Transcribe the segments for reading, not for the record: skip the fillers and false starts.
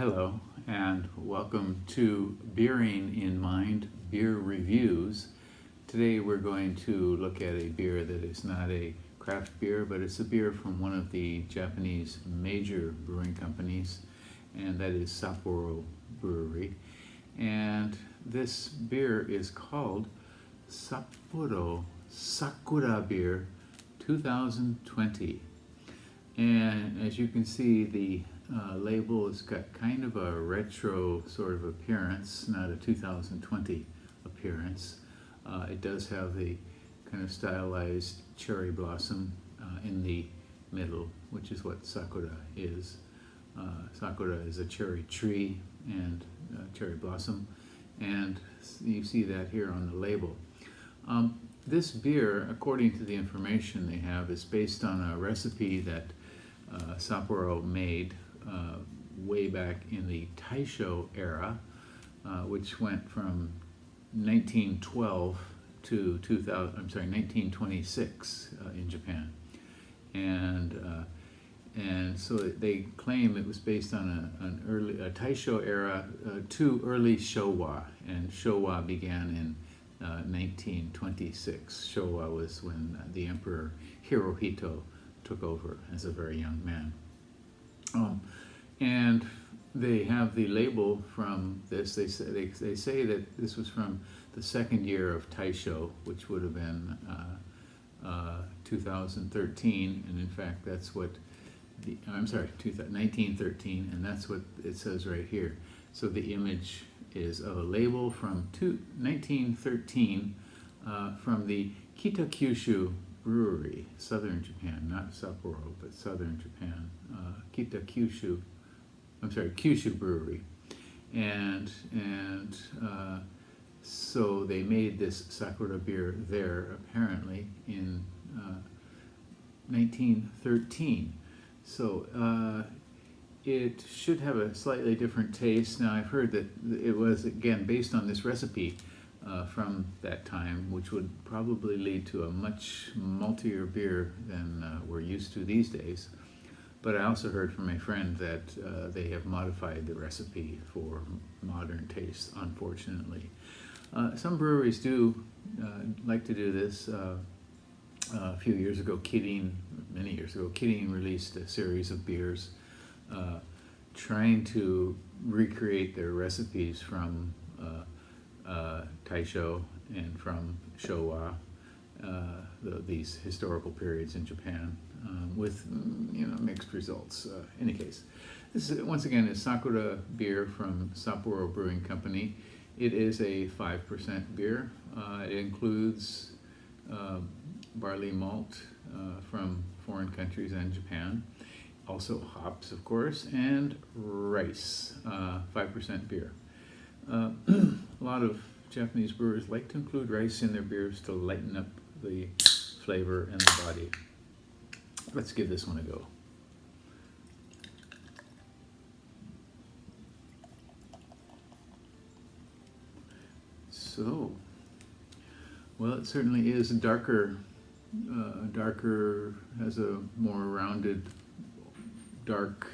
Hello, and welcome to Beering in Mind Beer Reviews. Today we're going to look at a beer that is not a craft beer, but it's a beer from one of the Japanese major brewing companies, and that is Sapporo Brewery. And this beer is called Sapporo Sakura Beer 2020. And as you can see, the label has got kind of a retro sort of appearance, not a 2020 appearance. It does have the kind of stylized cherry blossom in the middle, which is what sakura is. Sakura is a cherry tree and cherry blossom, and you see that here on the label. This beer, according to the information they have, is based on a recipe that Sapporo made way back in the Taisho era, which went from 1912 to 1926 in Japan, and so they claim it was based on a Taisho era to early Showa, and Showa began in 1926. Showa was when the Emperor Hirohito took over as a very young man. And they have the label from this. They say that this was from the second year of Taisho, which would have been 2013, and in fact that's what 1913, and that's what it says right here. So the image is of a label from 1913 from the Kitakyushu Brewery, southern Japan, not Sapporo, but southern Japan. Kyushu Brewery, and so they made this Sakura beer there apparently in 1913. So it should have a slightly different taste. Now I've heard that it was again based on this recipe from that time, which would probably lead to a much maltier beer than we're used to these days. But I also heard from a friend that they have modified the recipe for modern tastes, unfortunately. Some breweries do like to do this. A few years ago, many years ago, Kirin released a series of beers trying to recreate their recipes from Taisho and from Showa, these historical periods in Japan, with mixed results. In any case, this is, once again, is Sakura beer from Sapporo Brewing Company. It is a 5% beer. It includes barley malt from foreign countries and Japan, also hops, of course, and rice. 5% beer. A lot of Japanese brewers like to include rice in their beers to lighten up the flavor and the body. Let's give this one a go. So, well, it certainly is darker, has a more rounded, dark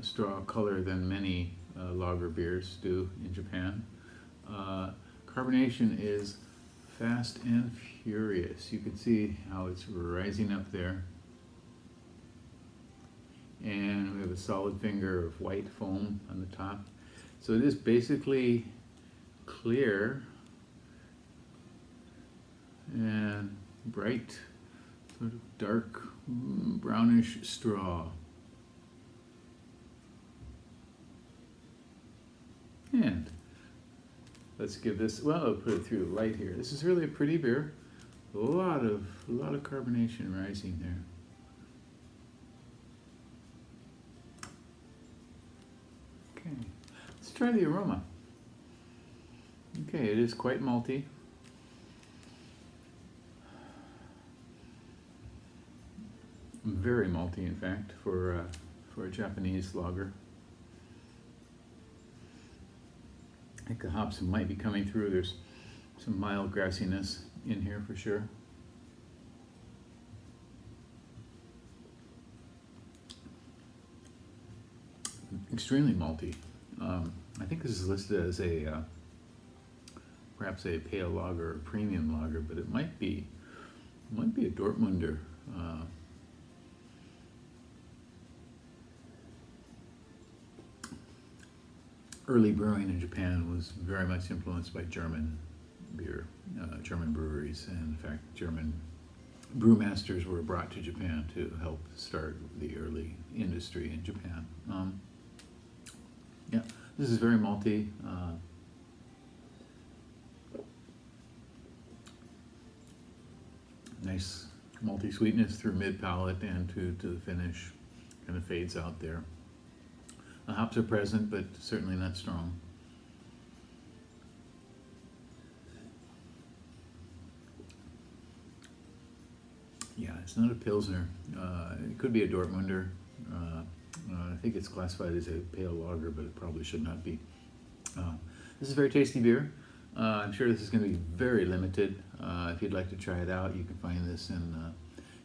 straw color than many lager beers do in Japan. Carbonation is fast and furious. You can see how it's rising up there. And we have a solid finger of white foam on the top. So it is basically clear and bright, sort of dark brownish straw. And let's give this, well, I'll put it through the light here. This is really a pretty beer. A lot of carbonation rising there. Okay, let's try the aroma. Okay, it is quite malty. Very malty, in fact, for a Japanese lager. I think the hops might be coming through. There's some mild grassiness in here for sure. extremely malty. I think this is listed as a perhaps a pale lager or premium lager, but it might be a Dortmunder. Early brewing in Japan was very much influenced by German beer, German breweries, and in fact, German brewmasters were brought to Japan to help start the early industry in Japan. Yeah, this is very malty. Nice malty sweetness through mid palate and to the finish. Kind of fades out there. The hops are present, but certainly not strong. Yeah, it's not a Pilsner. It could be a Dortmunder. I think it's classified as a pale lager, but it probably should not be. This is a very tasty beer. I'm sure this is going to be very limited. If you'd like to try it out, you can find this in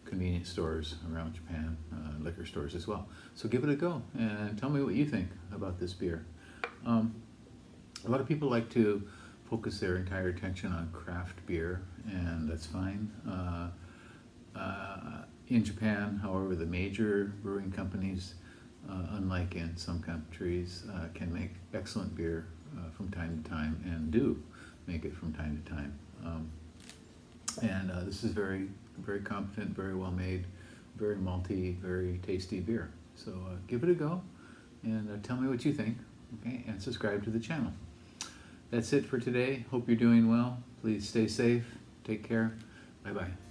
convenience stores around Japan, liquor stores as well. So give it a go and tell me what you think about this beer. A lot of people like to focus their entire attention on craft beer, and that's fine. In Japan, however, the major brewing companies, unlike in some countries, can make excellent beer from time to time, and do make it from time to time. This is very, very competent, very well made, very malty, very tasty beer. So give it a go and tell me what you think, okay? And subscribe to the channel. That's it for today. Hope you're doing well. Please stay safe. Take care. Bye-bye.